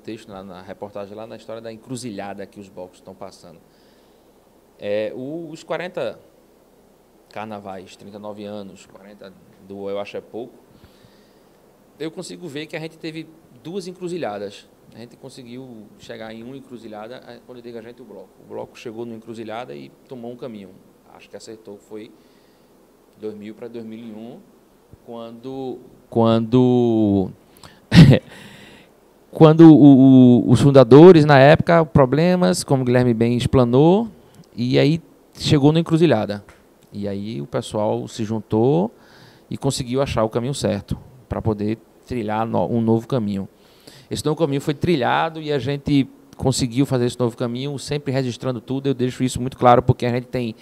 texto, na reportagem lá, na história da encruzilhada que os blocos estão passando. Os 40 carnavais, 39 anos, 40 do Eu Acho É Pouco, eu consigo ver que a gente teve 2 encruzilhadas. A gente conseguiu chegar em uma encruzilhada, quando eu digo a gente, o bloco. O bloco chegou numa encruzilhada e tomou um caminho. Acho que acertou, foi 2000 para 2001, quando os fundadores, na época, problemas, como o Guilherme bem explanou, e aí chegou na encruzilhada. E aí o pessoal se juntou e conseguiu achar o caminho certo para poder trilhar um novo caminho. Esse novo caminho foi trilhado e a gente conseguiu fazer esse novo caminho, sempre registrando tudo. Eu deixo isso muito claro, porque a gente tem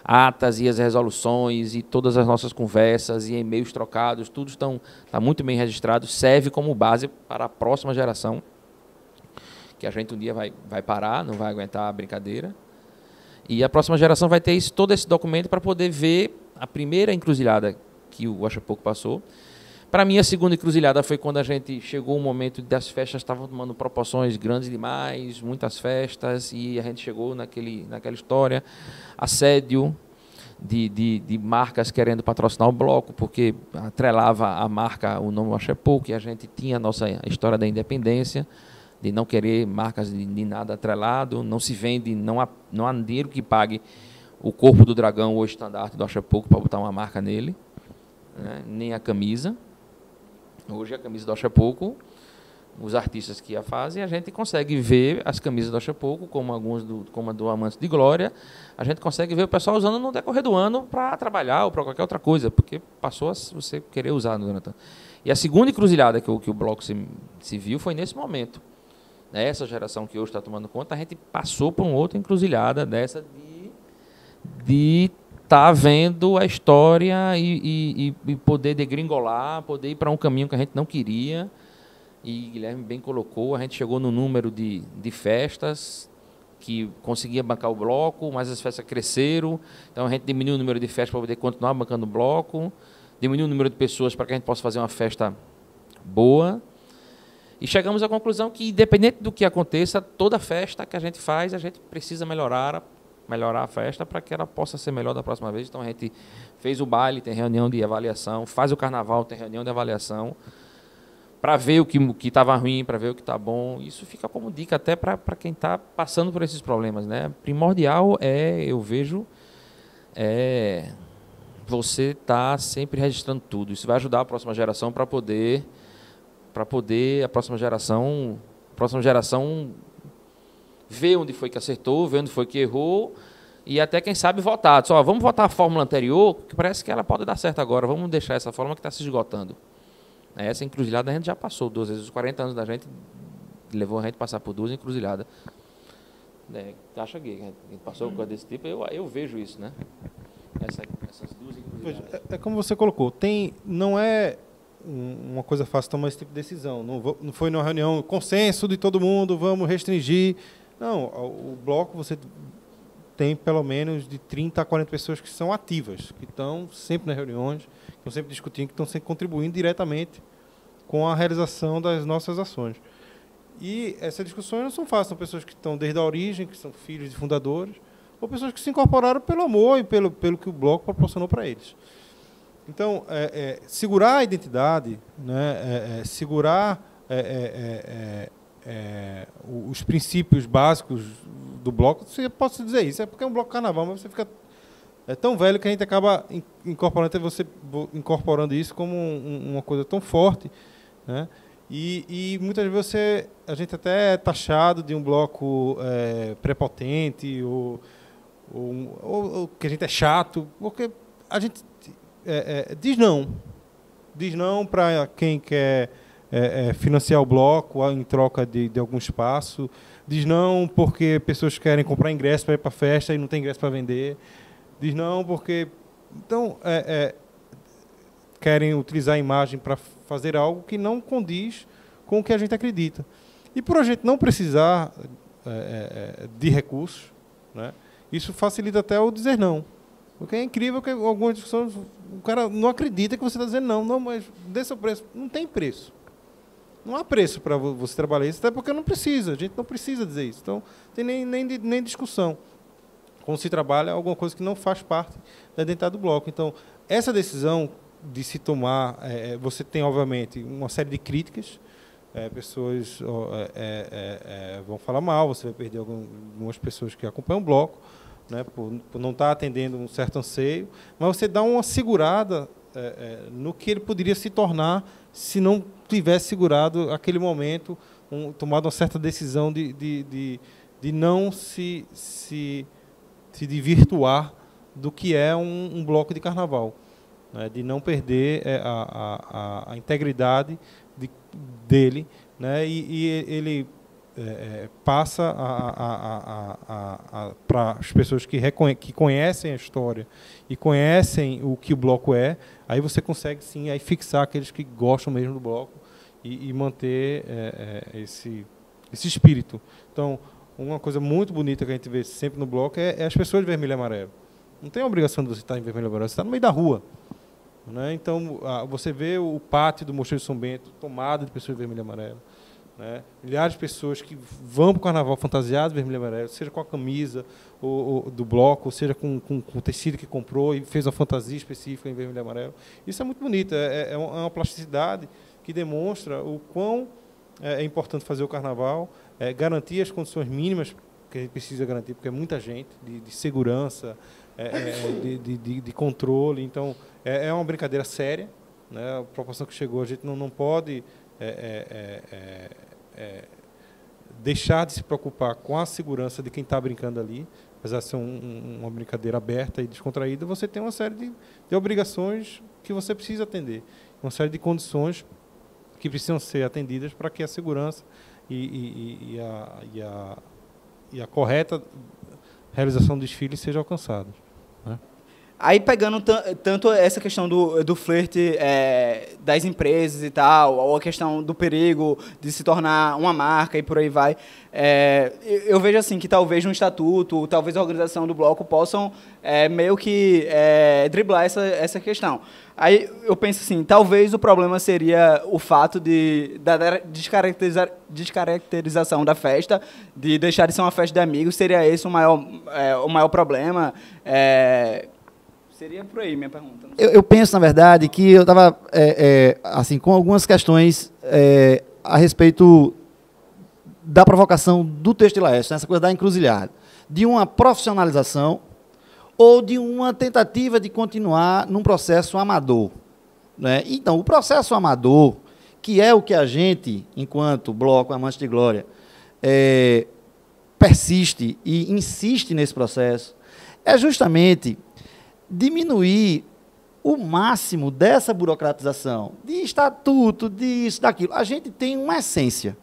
atas e as resoluções e todas as nossas conversas e e-mails trocados, tudo está muito bem registrado, serve como base para a próxima geração, que a gente um dia vai parar, não vai aguentar a brincadeira. E a próxima geração vai ter todo esse documento para poder ver a primeira encruzilhada que o Acho É Pouco passou. Para mim, a segunda encruzilhada foi quando a gente chegou um momento das festas estavam tomando proporções grandes demais, muitas festas, e a gente chegou naquela história, assédio de marcas querendo patrocinar o bloco, porque atrelava a marca o nome Acho É Pouco, e a gente tinha a nossa história da independência, de não querer marcas de nada atrelado, não se vende, não há dinheiro que pague o corpo do dragão ou o estandarte do Acho É Pouco para botar uma marca nele, né? Nem a camisa. Hoje a camisa do Acho É Pouco, os artistas que a fazem, a gente consegue ver as camisas do Acho É Pouco, como a do Amantes de Glória, a gente consegue ver o pessoal usando no decorrer do ano para trabalhar ou para qualquer outra coisa, porque passou a você querer usar no Jonathan. E a segunda encruzilhada que o bloco se viu foi nesse momento. Essa geração que hoje está tomando conta, a gente passou por uma outra encruzilhada dessa de estar vendo a história e poder degringolar, poder ir para um caminho que a gente não queria. E Guilherme bem colocou, a gente chegou no número de festas que conseguia bancar o bloco, mas as festas cresceram, então a gente diminuiu o número de festas para poder continuar bancando o bloco, diminuiu o número de pessoas para que a gente possa fazer uma festa boa. E chegamos à conclusão que, independente do que aconteça, toda festa que a gente faz, a gente precisa melhorar a festa para que ela possa ser melhor da próxima vez. Então a gente fez o baile, tem reunião de avaliação, faz o carnaval, tem reunião de avaliação, para ver o que estava ruim, para ver o que está bom. Isso fica como dica até para quem está passando por esses problemas, né? Primordial eu vejo, você estar sempre registrando tudo. Isso vai ajudar a próxima geração para poder a próxima geração ver onde foi que acertou, ver onde foi que errou, e até, quem sabe, votar. Só vamos votar a fórmula anterior, que parece que ela pode dar certo agora, vamos deixar essa fórmula que está se esgotando. Essa encruzilhada a gente já passou 2 vezes. Os 40 anos da gente levou a gente a passar por 2 encruzilhadas. Acha que a gente passou por coisa desse tipo, eu vejo isso, né? Essas 2 encruzilhadas. É como você colocou, não é uma coisa fácil tomar esse tipo de decisão. Não foi numa reunião, consenso de todo mundo, vamos restringir. Não, o bloco você tem pelo menos de 30 a 40 pessoas que são ativas, que estão sempre nas reuniões, que estão sempre discutindo, que estão sempre contribuindo diretamente com a realização das nossas ações. E essas discussões não são fáceis, são pessoas que estão desde a origem, que são filhos de fundadores, ou pessoas que se incorporaram pelo amor e pelo que o bloco proporcionou para eles. Então, segurar a identidade, né, segurar os princípios básicos do bloco, você pode dizer isso, é porque é um bloco carnaval, mas você fica tão velho que a gente acaba incorporando isso como uma coisa tão forte, né? E muitas vezes a gente até é taxado de um bloco prepotente ou que a gente é chato, porque a gente diz não para quem quer financiar o bloco em troca de algum espaço, diz não porque pessoas querem comprar ingresso para ir para a festa e não tem ingresso para vender, diz não porque querem utilizar a imagem para fazer algo que não condiz com o que a gente acredita. E por a gente não precisar de recursos, né, isso facilita até o dizer não. Porque é incrível que algumas discussões o cara não acredita que você está dizendo não, mas desse o preço. Não tem preço. Não há preço para você trabalhar isso, até porque não precisa, a gente não precisa dizer isso. Então, não tem nem discussão. Como se trabalha alguma coisa que não faz parte da identidade do bloco. Então, essa decisão de se tomar, você tem, obviamente, uma série de críticas, pessoas vão falar mal, você vai perder algumas pessoas que acompanham o bloco, né, por não estar atendendo um certo anseio, mas você dá uma segurada no que ele poderia se tornar se não tivesse segurado aquele momento, tomado uma certa decisão de não se desvirtuar do que é um bloco de carnaval, né, de não perder a integridade dele, né, e ele passa para as pessoas que conhecem a história e conhecem o que o bloco é, aí você consegue sim aí fixar aqueles que gostam mesmo do bloco e manter esse espírito. Então, uma coisa muito bonita que a gente vê sempre no bloco é as pessoas de vermelho e amarelo. Não tem a obrigação de você estar em vermelho e amarelo, você está no meio da rua, né? Então, você vê o pátio do Mosteiro de São Bento tomado de pessoas de vermelho e amarelo, né? Milhares de pessoas que vão para o carnaval fantasiadas de vermelho e amarelo, seja com a camisa do bloco, seja com o tecido que comprou e fez uma fantasia específica em vermelho e amarelo. Isso é muito bonito, é uma plasticidade que demonstra o quão é importante fazer o carnaval, garantir as condições mínimas que a gente precisa garantir, porque é muita gente, de segurança, de controle. Então, é uma brincadeira séria, né? A proporção que chegou, a gente não pode deixar de se preocupar com a segurança de quem está brincando ali. Apesar de ser uma brincadeira aberta e descontraída, você tem uma série de obrigações que você precisa atender, uma série de condições que precisam ser atendidas para que a segurança e a correta realização do desfile seja alcançada, né? Aí pegando tanto essa questão do flerte das empresas e tal, ou a questão do perigo de se tornar uma marca e por aí vai, eu vejo assim que talvez no estatuto, talvez a organização do bloco possam meio que driblar essa questão. Aí eu penso assim, talvez o problema seria o fato da descaracterização da festa, de deixar de ser uma festa de amigos, seria esse o maior problema. Seria por aí minha pergunta. Eu penso, na verdade, que eu estava assim, com algumas questões a respeito da provocação do texto de Laércio, essa coisa da encruzilhada, de uma profissionalização ou de uma tentativa de continuar num processo amador, né? Então, o processo amador, que é o que a gente, enquanto bloco Amantes de Glória, persiste e insiste nesse processo, é justamente diminuir o máximo dessa burocratização, de estatuto, disso, daquilo. A gente tem uma essência.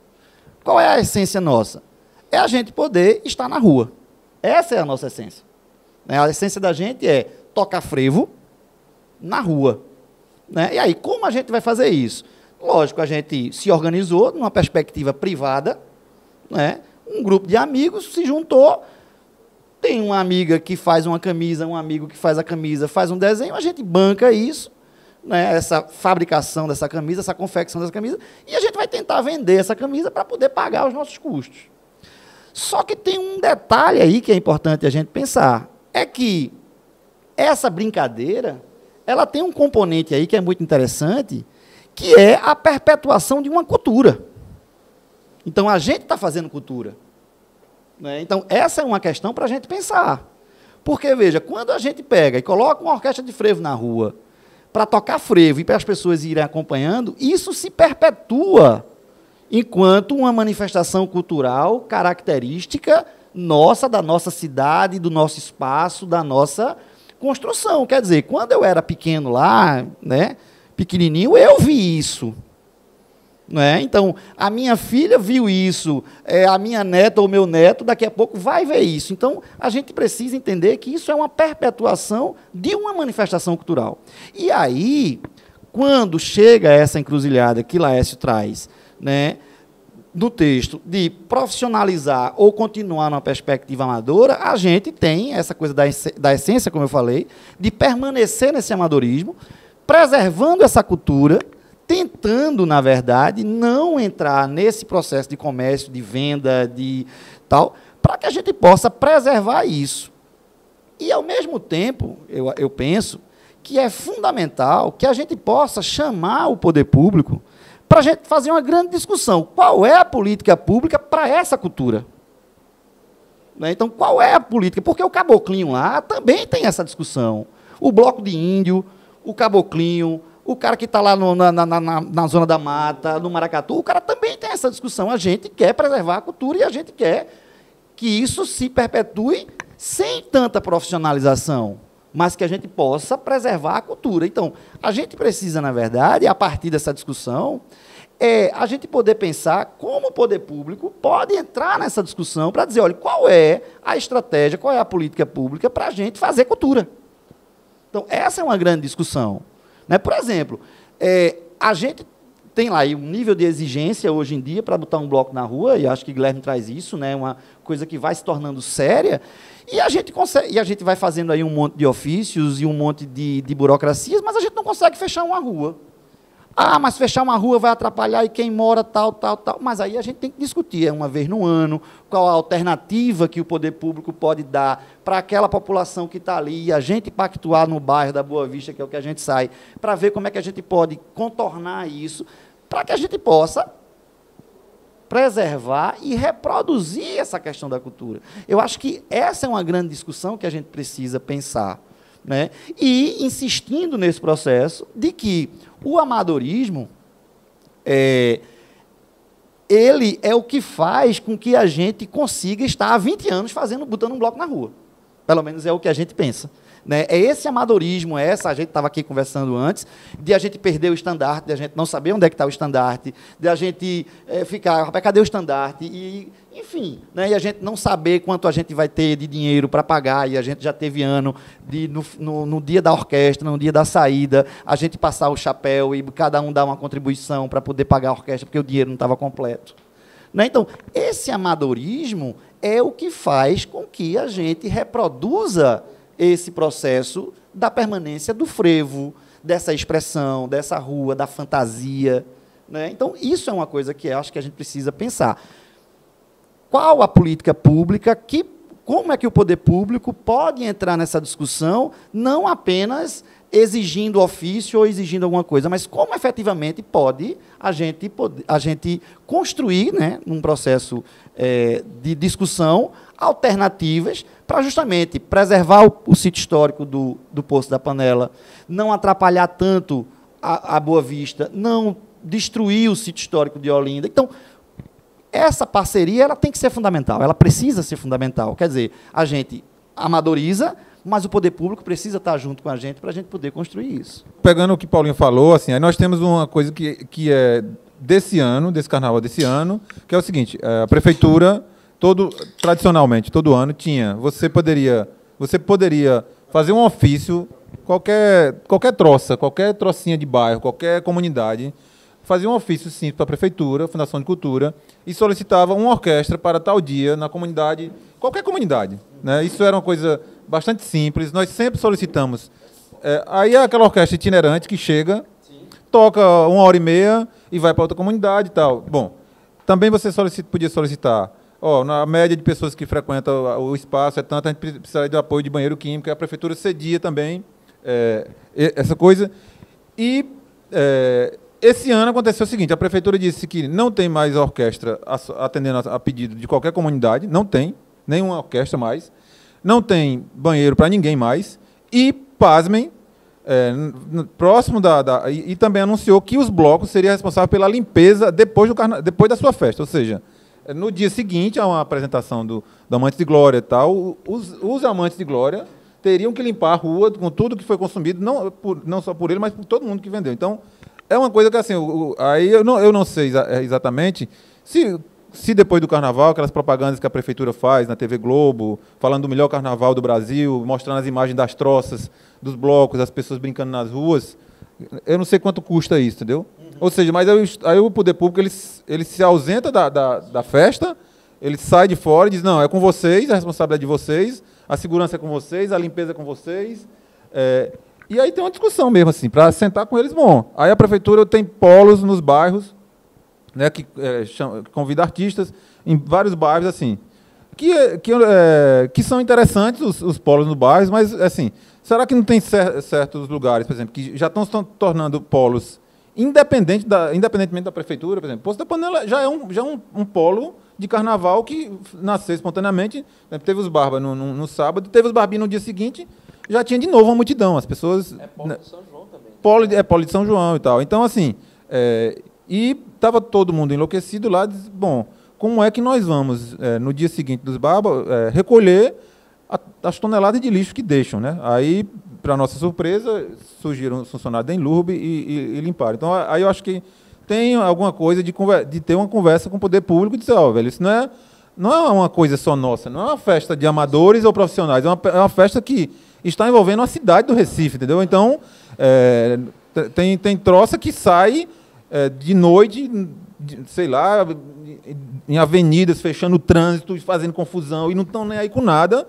Qual é a essência nossa? É a gente poder estar na rua. Essa é a nossa essência. A essência da gente é tocar frevo na rua, né? E aí, como a gente vai fazer isso? Lógico, a gente se organizou numa perspectiva privada, né? Um grupo de amigos se juntou. Tem uma amiga que faz uma camisa, um amigo que faz a camisa, faz um desenho, a gente banca isso, né, essa fabricação dessa camisa, essa confecção dessa camisa, e a gente vai tentar vender essa camisa para poder pagar os nossos custos. Só que tem um detalhe aí que é importante a gente pensar, é que essa brincadeira, ela tem um componente aí que é muito interessante, que é a perpetuação de uma cultura. Então, a gente está fazendo cultura. Então, essa é uma questão para a gente pensar. Porque, veja, quando a gente pega e coloca uma orquestra de frevo na rua para tocar frevo e para as pessoas irem acompanhando, isso se perpetua enquanto uma manifestação cultural característica nossa, da nossa cidade, do nosso espaço, da nossa construção. Quer dizer, quando eu era pequeno lá, né, pequenininho, eu vi isso. Então, a minha filha viu isso, a minha neta ou meu neto, daqui a pouco vai ver isso. Então, a gente precisa entender que isso é uma perpetuação de uma manifestação cultural. E aí, quando chega essa encruzilhada que Laércio traz, né, no texto, de profissionalizar ou continuar numa perspectiva amadora, a gente tem essa coisa da essência, como eu falei, de permanecer nesse amadorismo, preservando essa cultura, tentando, na verdade, não entrar nesse processo de comércio, de venda, de tal, para que a gente possa preservar isso. E, ao mesmo tempo, eu penso que é fundamental que a gente possa chamar o poder público para a gente fazer uma grande discussão. Qual é a política pública para essa cultura? Então, qual é a política? Porque o caboclinho lá também tem essa discussão. O bloco de índio, o caboclinho, o cara que está lá na zona da mata, no Maracatu, o cara também tem essa discussão. A gente quer preservar a cultura e a gente quer que isso se perpetue sem tanta profissionalização, mas que a gente possa preservar a cultura. Então, a gente precisa, na verdade, a partir dessa discussão, a gente poder pensar como o poder público pode entrar nessa discussão para dizer, olha, qual é a estratégia, qual é a política pública para a gente fazer cultura. Então, essa é uma grande discussão. Né? Por exemplo, a gente tem lá um nível de exigência hoje em dia para botar um bloco na rua, e acho que Guilherme traz isso, né? Uma coisa que vai se tornando séria, e a gente consegue, e a gente vai fazendo aí um monte de ofícios e um monte de burocracias, mas a gente não consegue fechar uma rua. Ah, mas fechar uma rua vai atrapalhar e quem mora tal. Mas aí a gente tem que discutir, uma vez no ano, qual a alternativa que o poder público pode dar para aquela população que está ali, e a gente pactuar no bairro da Boa Vista, que é o que a gente sai, para ver como é que a gente pode contornar isso, para que a gente possa preservar e reproduzir essa questão da cultura. Eu acho que essa é uma grande discussão que a gente precisa pensar. Né? E insistindo nesse processo de que o amadorismo ele é o que faz com que a gente consiga estar há 20 anos botando um bloco na rua. Pelo menos é o que a gente pensa. Né? É esse amadorismo, a gente estava aqui conversando antes, de a gente perder o estandarte, de a gente não saber onde é que está o estandarte, de a gente ficar, rapaz, cadê o estandarte? E, enfim, né? E a gente não saber quanto a gente vai ter de dinheiro para pagar, e a gente já teve ano de, no dia da orquestra, no dia da saída, a gente passar o chapéu e cada um dar uma contribuição para poder pagar a orquestra, porque o dinheiro não estava completo. Né? Então, esse amadorismo é o que faz com que a gente reproduza esse processo da permanência do frevo, dessa expressão, dessa rua, da fantasia. Né? Então, isso é uma coisa que eu acho que a gente precisa pensar. Qual a política pública, como é que o poder público pode entrar nessa discussão, não apenas exigindo ofício ou exigindo alguma coisa, mas como efetivamente pode a gente construir, né, num processo de discussão, alternativas para justamente preservar o sítio histórico do Poço da Panela, não atrapalhar tanto a Boa Vista, não destruir o sítio histórico de Olinda. Então, essa parceria ela tem que ser fundamental, ela precisa ser fundamental. Quer dizer, a gente amadoriza, mas o poder público precisa estar junto com a gente para a gente poder construir isso. Pegando o que Paulinho falou, assim, aí nós temos uma coisa que é desse ano, desse carnaval desse ano, que é o seguinte, a prefeitura, tradicionalmente, todo ano, você poderia fazer um ofício, qualquer trocinha de bairro, qualquer comunidade, fazia um ofício simples para a prefeitura, Fundação de Cultura, e solicitava uma orquestra para tal dia na comunidade, qualquer comunidade. Né? Isso era uma coisa bastante simples, nós sempre solicitamos. Aí é aquela orquestra itinerante que chega, toca 1h30 e vai para outra comunidade e tal. Bom, também você podia solicitar, na média de pessoas que frequentam o espaço é tanto, a gente precisaria de apoio de banheiro químico, e a prefeitura cedia também essa coisa. E esse ano aconteceu o seguinte, a prefeitura disse que não tem mais orquestra atendendo a pedido de qualquer comunidade, não tem nenhuma orquestra mais, não tem banheiro para ninguém mais, e, pasmem, próximo e também anunciou que os blocos seriam responsáveis pela limpeza depois da sua festa, ou seja, no dia seguinte a uma apresentação do Amantes de Glória e tal, os Amantes de Glória teriam que limpar a rua com tudo que foi consumido, não só por ele, mas por todo mundo que vendeu. Então, é uma coisa que, assim, aí eu não sei exatamente se depois do carnaval, aquelas propagandas que a prefeitura faz na TV Globo, falando do melhor carnaval do Brasil, mostrando as imagens das troças, dos blocos, as pessoas brincando nas ruas, eu não sei quanto custa isso, entendeu? Ou seja, mas aí o poder público ele se ausenta da festa, ele sai de fora e diz, não, é com vocês, a responsabilidade é de vocês, a segurança é com vocês, a limpeza é com vocês, E aí tem uma discussão mesmo, assim, para sentar com eles, bom. Aí a prefeitura tem polos nos bairros, né, que convida artistas em vários bairros, assim, que são interessantes os polos nos bairros, mas, assim, será que não tem certos lugares, por exemplo, que já estão se tornando polos independentemente da prefeitura, por exemplo? Poço da Panela já é um polo de carnaval que nasceu espontaneamente, né, teve os barbas no sábado, teve os barbinhos no dia seguinte, já tinha de novo uma multidão, as pessoas... É polo de São João também. Polo de São João e tal. Então, assim, e estava todo mundo enlouquecido lá, diz, bom, como é que nós vamos, no dia seguinte dos barbas, recolher as toneladas de lixo que deixam, né? Aí, para nossa surpresa, surgiram os funcionários da Enlurb e limparam. Então, aí eu acho que tem alguma coisa de ter uma conversa com o poder público e dizer, velho, isso não é uma coisa só nossa, não é uma festa de amadores ou profissionais, é uma festa que está envolvendo a cidade do Recife, entendeu? Então, tem troça que sai de noite, sei lá, em avenidas, fechando o trânsito, fazendo confusão, e não estão nem aí com nada.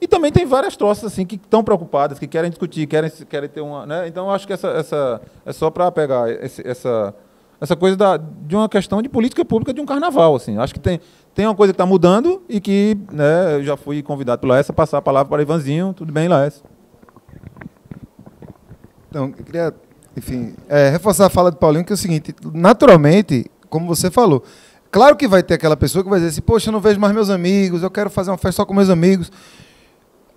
E também tem várias troças assim, que estão preocupadas, que querem discutir, querem ter uma... Né? Então, eu acho que essa é só para pegar essa coisa de uma questão de política pública de um carnaval. Assim. Acho que tem uma coisa que está mudando e que, né, eu já fui convidado pela Laércio a passar a palavra para o Ivanzinho. Tudo bem, Laércio? Então, eu queria, enfim, reforçar a fala de Paulinho, que é o seguinte, naturalmente, como você falou, claro que vai ter aquela pessoa que vai dizer assim, poxa, eu não vejo mais meus amigos, eu quero fazer uma festa só com meus amigos.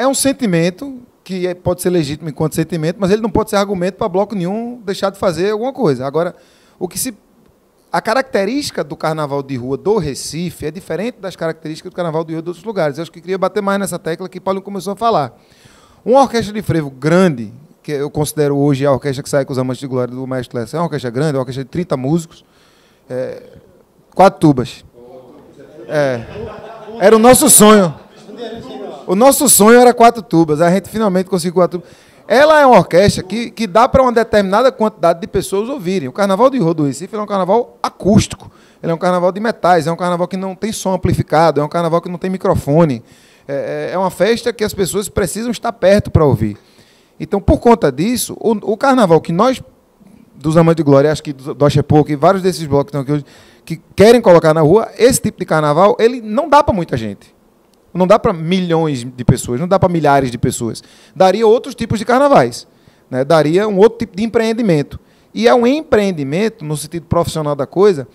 É um sentimento que pode ser legítimo enquanto sentimento, mas ele não pode ser argumento para bloco nenhum deixar de fazer alguma coisa. Agora, a característica do carnaval de rua do Recife é diferente das características do carnaval de rua de outros lugares. Eu acho que queria bater mais nessa tecla que Paulo começou a falar. Uma orquestra de frevo grande, que eu considero hoje a orquestra que sai com os Amantes de Glória do Maestro Lessa, é uma orquestra grande, é uma orquestra de 30 músicos, 4 tubas. Era o nosso sonho. O nosso sonho era 4 tubas, a gente finalmente conseguiu 4 tubas. Ela é uma orquestra que dá para uma determinada quantidade de pessoas ouvirem. O Carnaval de Rua do Recife é um carnaval acústico. Ele é um carnaval de metais, é um carnaval que não tem som amplificado, é um carnaval que não tem microfone. É uma festa que as pessoas precisam estar perto para ouvir. Então, por conta disso, o carnaval que nós, dos Amantes de Glória, acho que do Axepô, e vários desses blocos que estão aqui hoje, que querem colocar na rua, esse tipo de carnaval, ele não dá para muita gente. Não dá para milhões de pessoas, não dá para milhares de pessoas. Daria outros tipos de carnavais, né? Daria um outro tipo de empreendimento. E é um empreendimento, no sentido profissional da coisa,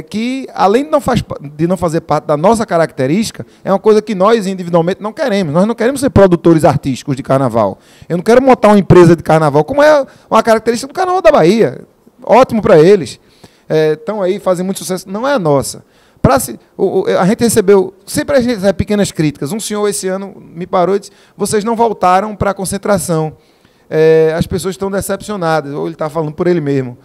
que, além de não fazer parte da nossa característica, é uma coisa que nós, individualmente, não queremos. Nós não queremos ser produtores artísticos de carnaval. Eu não quero montar uma empresa de carnaval, como é uma característica do Carnaval da Bahia. Ótimo para eles. Estão aí, fazem muito sucesso. Não é a nossa. A gente recebeu, sempre a gente recebe pequenas críticas. Um senhor esse ano me parou e disse, vocês não voltaram para a concentração. As pessoas estão decepcionadas, ou ele está falando por ele mesmo.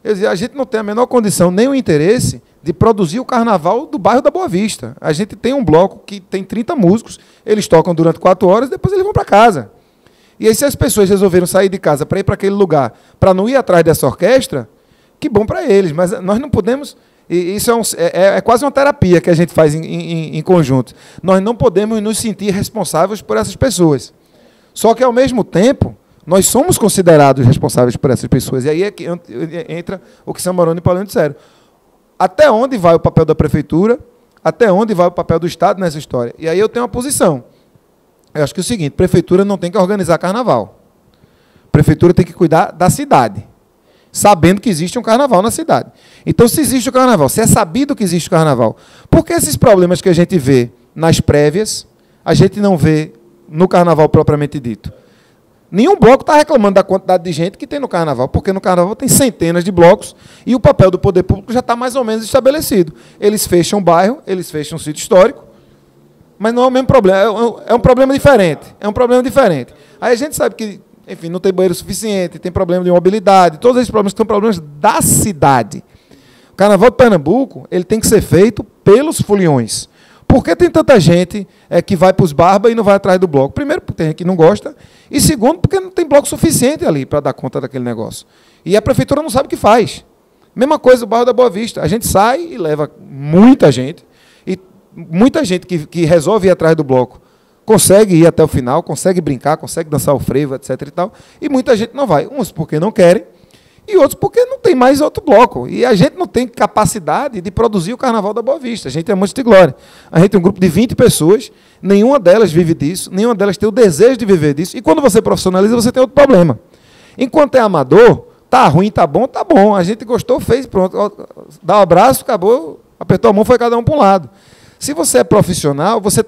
Eu dizia, a gente não tem a menor condição, nem o interesse de produzir o carnaval do bairro da Boa Vista. A gente tem um bloco que tem 30 músicos, eles tocam durante 4 horas, depois eles vão para casa. E aí, se as pessoas resolveram sair de casa para ir para aquele lugar, para não ir atrás dessa orquestra, que bom para eles, mas nós não podemos... E isso é quase uma terapia que a gente faz em conjunto. Nós não podemos nos sentir responsáveis por essas pessoas. Só que, ao mesmo tempo, nós somos considerados responsáveis por essas pessoas. E aí é que entra o que Samarone e Paulinho disseram. Até onde vai o papel da prefeitura? Até onde vai o papel do Estado nessa história? E aí eu tenho uma posição. Eu acho que é o seguinte, prefeitura não tem que organizar carnaval. Prefeitura tem que cuidar da cidade, sabendo que existe um carnaval na cidade. Então, se existe o carnaval, se é sabido que existe o carnaval, por que esses problemas que a gente vê nas prévias, a gente não vê no carnaval propriamente dito? Nenhum bloco está reclamando da quantidade de gente que tem no carnaval, porque no carnaval tem centenas de blocos e o papel do poder público já está mais ou menos estabelecido. Eles fecham o bairro, eles fecham o sítio histórico, mas não é o mesmo problema, é um problema diferente. É um problema diferente. Aí a gente sabe que, enfim, não tem banheiro suficiente, tem problema de mobilidade, todos esses problemas são problemas da cidade. O Carnaval de Pernambuco ele tem que ser feito pelos foliões. Por que tem tanta gente que vai para os barbas e não vai atrás do bloco? Primeiro, porque tem gente que não gosta, e segundo, porque não tem bloco suficiente ali para dar conta daquele negócio. E a prefeitura não sabe o que faz. Mesma coisa o bairro da Boa Vista. A gente sai e leva muita gente, e muita gente que resolve ir atrás do bloco consegue ir até o final, consegue brincar, consegue dançar o frevo, etc. e tal. E muita gente não vai. Uns porque não querem, e outros porque não tem mais outro bloco. E a gente não tem capacidade de produzir o Carnaval da Boa Vista. A gente é Monte de Glória. A gente tem um grupo de 20 pessoas, nenhuma delas vive disso, nenhuma delas tem o desejo de viver disso. E quando você profissionaliza, você tem outro problema. Enquanto é amador, tá ruim, tá bom, a gente gostou, fez, pronto. Dá um abraço, acabou, apertou a mão, foi cada um para um lado. Se você é profissional, você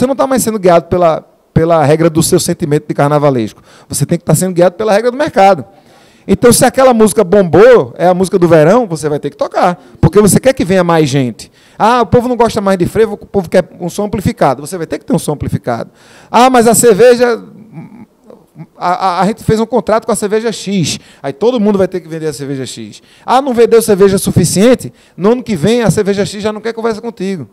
não está mais sendo guiado pela regra do seu sentimento de carnavalesco. Você tem que estar sendo guiado pela regra do mercado. Então, se aquela música bombou, é a música do verão, você vai ter que tocar. Porque você quer que venha mais gente. Ah, o povo não gosta mais de frevo, o povo quer um som amplificado. Você vai ter que ter um som amplificado. Ah, mas a cerveja... A gente fez um contrato com a cerveja X. Aí todo mundo vai ter que vender a cerveja X. Ah, não vendeu cerveja suficiente? No ano que vem, a cerveja X já não quer conversa contigo.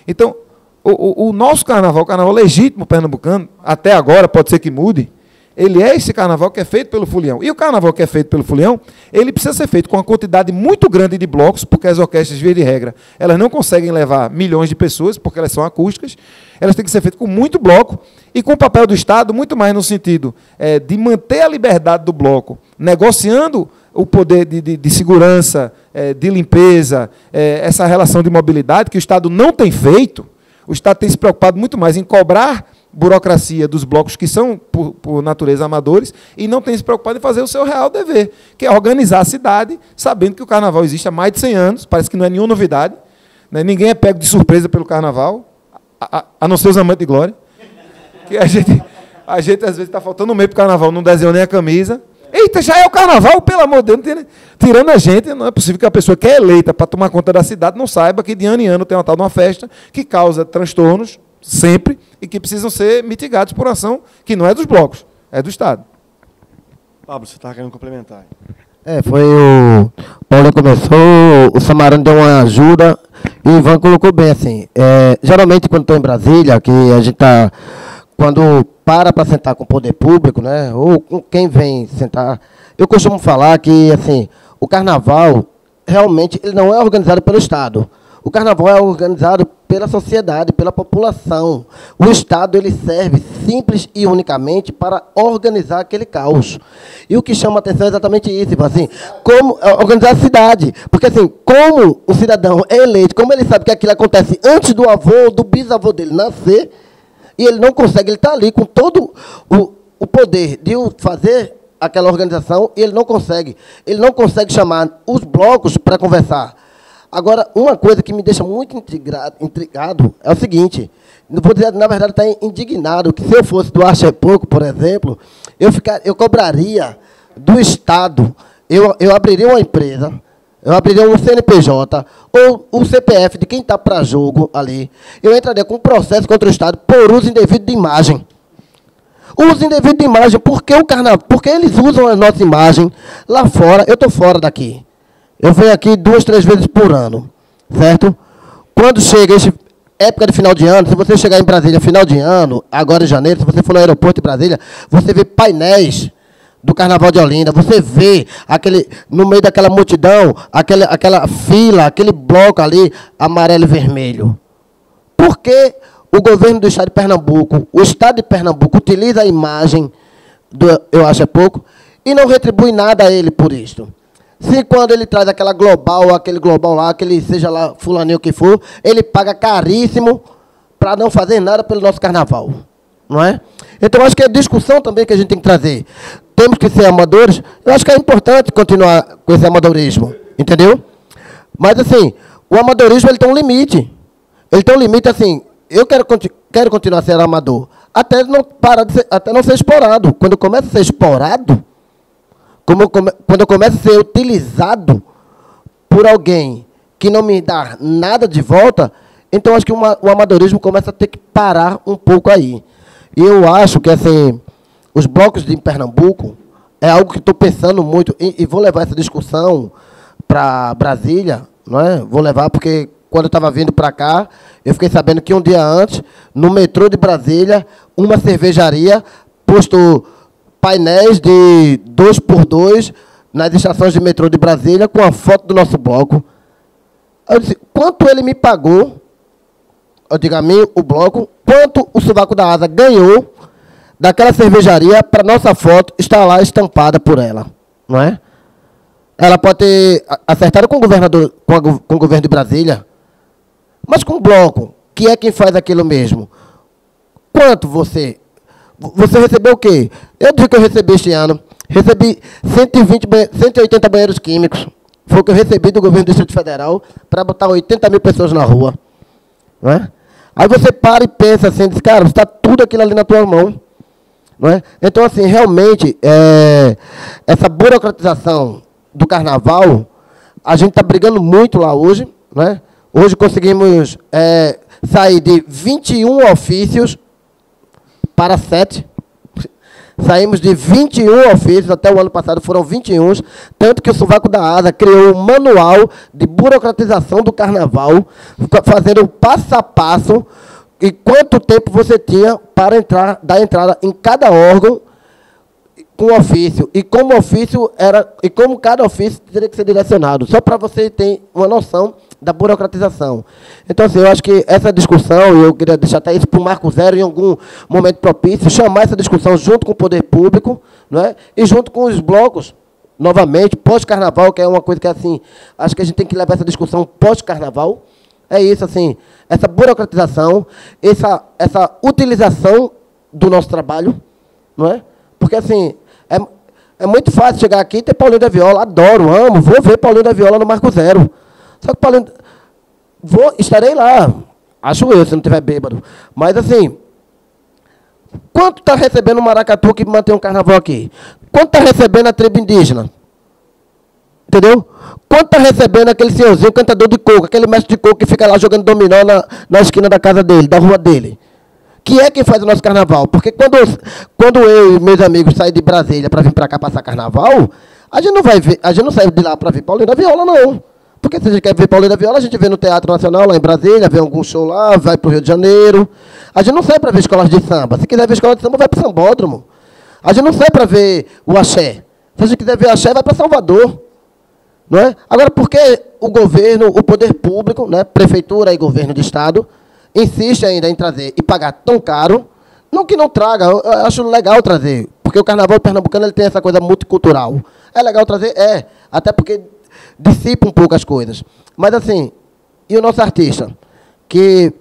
Então, o nosso carnaval, o carnaval legítimo pernambucano, até agora, pode ser que mude, ele é esse carnaval que é feito pelo Folião. E o carnaval que é feito pelo Folião, ele precisa ser feito com uma quantidade muito grande de blocos, porque as orquestras, via de regra, elas não conseguem levar milhões de pessoas, porque elas são acústicas. Elas têm que ser feitas com muito bloco e com o papel do Estado muito mais no sentido de manter a liberdade do bloco, negociando o poder de segurança, de limpeza, essa relação de mobilidade que o Estado não tem feito. O Estado tem se preocupado muito mais em cobrar burocracia dos blocos que são, por natureza, amadores, e não tem se preocupado em fazer o seu real dever, que é organizar a cidade, sabendo que o Carnaval existe há mais de 100 anos, parece que não é nenhuma novidade, né? Ninguém é pego de surpresa pelo Carnaval, a não ser os amantes de glória, que a gente às vezes está faltando um mês para o Carnaval, não desenhou nem a camisa. Eita, já é o Carnaval, pelo amor de Deus, tirando a gente, não é possível que a pessoa que é eleita para tomar conta da cidade não saiba que de ano em ano tem uma tal de uma festa que causa transtornos, sempre, e que precisam ser mitigados por ação que não é dos blocos, é do Estado. Pablo, você estava querendo complementar. Foi o Paulo começou, o Samarano deu uma ajuda e o Ivan colocou bem assim. Geralmente quando estou em Brasília, que a gente está, quando para sentar com o poder público, né, ou com quem vem sentar, eu costumo falar que assim, o Carnaval realmente ele não é organizado pelo Estado. O Carnaval é organizado pela sociedade, pela população. O Estado ele serve simples e unicamente para organizar aquele caos. E o que chama a atenção é exatamente isso, tipo assim, como organizar a cidade. Porque assim, como o cidadão é eleito, como ele sabe que aquilo acontece antes do avô, do bisavô dele nascer, e ele não consegue, ele está ali com todo o poder de fazer aquela organização, e ele não consegue chamar os blocos para conversar. Agora, uma coisa que me deixa muito intrigado é o seguinte, não vou dizer, na verdade, está indignado, que se eu fosse do Acha é Pouco, por exemplo, eu cobraria do Estado, eu abriria uma empresa, eu abriria um CNPJ, ou um CPF de quem está para jogo ali, eu entraria com um processo contra o Estado por uso indevido de imagem. Uso indevido de imagem, porque eles usam a nossa imagem lá fora, eu estou fora daqui. Eu venho aqui 2, 3 vezes por ano, certo? Quando chega época de final de ano, se você chegar em Brasília final de ano, agora em janeiro, se você for no aeroporto de Brasília, você vê painéis do Carnaval de Olinda, você vê no meio daquela multidão, aquela fila, aquele bloco ali, amarelo e vermelho. Por que o governo do Estado de Pernambuco, o Estado de Pernambuco utiliza a imagem do Eu Acho é Pouco e não retribui nada a ele por isto? Se quando ele traz aquele global lá, aquele seja lá fulaninho que for, ele paga caríssimo para não fazer nada pelo nosso carnaval, não é? Então, acho que é discussão também que a gente tem que trazer. Temos que ser amadores. Eu acho que é importante continuar com esse amadorismo, entendeu? Mas, assim, o amadorismo ele tem um limite. Ele tem um limite, assim, eu quero continuar sendo amador, até não ser explorado. Quando começa a ser explorado, quando eu começo a ser utilizado por alguém que não me dá nada de volta, então acho que o amadorismo começa a ter que parar um pouco aí. E eu acho que assim, os blocos de Pernambuco é algo que estou pensando muito, e vou levar essa discussão para Brasília, não é? Vou levar porque quando eu estava vindo para cá, eu fiquei sabendo que um dia antes, no metrô de Brasília, uma cervejaria postou painéis de 2x2 nas estações de metrô de Brasília com a foto do nosso bloco. Eu disse, quanto ele me pagou? Eu digo a mim, o bloco, quanto o Sovaco da Asa ganhou daquela cervejaria para nossa foto estar lá estampada por ela, não é? Ela pode ter acertado com o governador, com o governo de Brasília, mas com o bloco, que é quem faz aquilo mesmo. Quanto você recebeu o quê? Eu digo que eu recebi este ano. Recebi 180 banheiros químicos. Foi o que eu recebi do governo do Distrito Federal para botar 80 mil pessoas na rua. Não é? Aí você para e pensa assim, diz, cara, está tudo aquilo ali na tua mão. Não é? Então, assim, realmente, essa burocratização do carnaval, a gente está brigando muito lá hoje. Não é? Hoje conseguimos sair de 21 ofícios para 7. Saímos de 21 ofícios, até o ano passado foram 21, tanto que o Sovaco da Asa criou um manual de burocratização do carnaval, fazendo passo a passo, e quanto tempo você tinha para dar entrada em cada órgão com ofício, e como cada ofício teria que ser direcionado, só para você ter uma noção da burocratização. Então, assim, eu acho que essa discussão, e eu queria deixar até isso para o Marco Zero em algum momento propício, chamar essa discussão junto com o poder público, não é? E junto com os blocos, novamente, pós-carnaval, que é uma coisa que, assim, acho que a gente tem que levar essa discussão pós-carnaval. É isso, assim, essa burocratização, essa utilização do nosso trabalho, não é? Porque, assim, é muito fácil chegar aqui e ter Paulinho da Viola, adoro, amo, vou ver Paulinho da Viola no Marco Zero. Só que Paulinho, estarei lá, acho eu, se não estiver bêbado. Mas, assim, quanto está recebendo o Maracatu que mantém um carnaval aqui? Quanto está recebendo a tribo indígena? Entendeu? Quanto está recebendo aquele senhorzinho, cantador de coco, aquele mestre de coco que fica lá jogando dominó na esquina da casa dele, da rua dele? Que é quem faz o nosso carnaval? Porque quando eu e meus amigos saem de Brasília para vir para cá passar carnaval, a gente não sai de lá para ver Paulinho da Viola, não. Porque se a gente quer ver Paulinho da Viola, a gente vê no Teatro Nacional, lá em Brasília, vê algum show lá, vai para o Rio de Janeiro. A gente não sai para ver escolas de samba. Se quiser ver escola de samba, vai para o Sambódromo. A gente não sai para ver o axé. Se a gente quiser ver axé, vai para Salvador. Não é? Agora, por que o governo, o poder público, né, prefeitura e governo de estado, insiste ainda em trazer e pagar tão caro? Não que não traga, eu acho legal trazer. Porque o carnaval pernambucano ele tem essa coisa multicultural. É legal trazer? É. Até porque dissipa um pouco as coisas. Mas, assim, e o nosso artista, que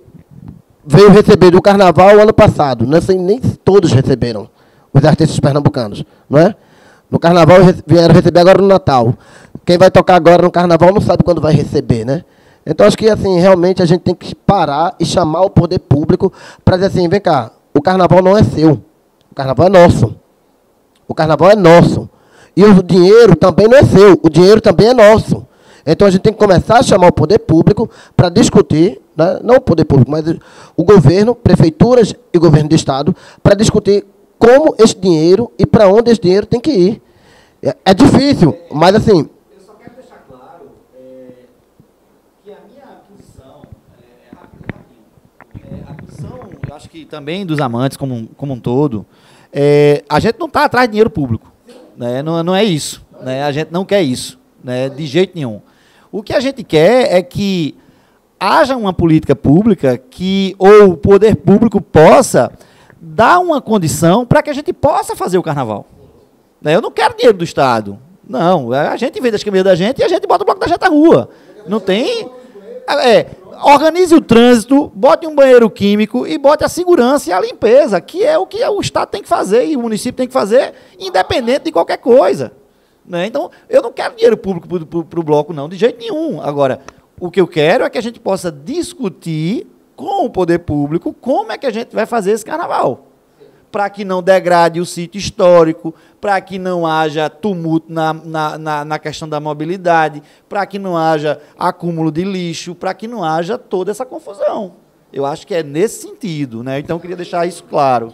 veio receber do carnaval ano passado, não sei, nem todos receberam, os artistas pernambucanos, não é? No carnaval vieram receber agora no Natal. Quem vai tocar agora no carnaval não sabe quando vai receber, né? Então, acho que, assim, realmente a gente tem que parar e chamar o poder público para dizer assim, vem cá, o carnaval não é seu, o carnaval é nosso. O carnaval é nosso. E o dinheiro também não é seu, o dinheiro também é nosso. Então, a gente tem que começar a chamar o poder público para discutir, né? Não o poder público, mas o governo, prefeituras e governo de estado, para discutir como esse dinheiro e para onde esse dinheiro tem que ir. É difícil, mas, assim... Eu só quero deixar claro que a minha posição rapidinho. A posição, eu acho que também dos amantes como um todo, a gente não está atrás de dinheiro público. Né? Não é isso. Né? A gente não quer isso, né? De jeito nenhum. O que a gente quer é que haja uma política pública ou o poder público possa dar uma condição para que a gente possa fazer o carnaval. Né? Eu não quero dinheiro do Estado. Não, a gente vende as camisas da gente e a gente bota o bloco da gente na rua. Não tem... Organize o trânsito, bote um banheiro químico e bote a segurança e a limpeza, que é o que o Estado tem que fazer e o município tem que fazer, independente de qualquer coisa. Né? Então, eu não quero dinheiro público para o bloco, não, de jeito nenhum. Agora, o que eu quero é que a gente possa discutir com o poder público como é que a gente vai fazer esse carnaval. Para que não degrade o sítio histórico, para que não haja tumulto na questão da mobilidade, para que não haja acúmulo de lixo, para que não haja toda essa confusão. Eu acho que é nesse sentido, né? Então, eu queria deixar isso claro.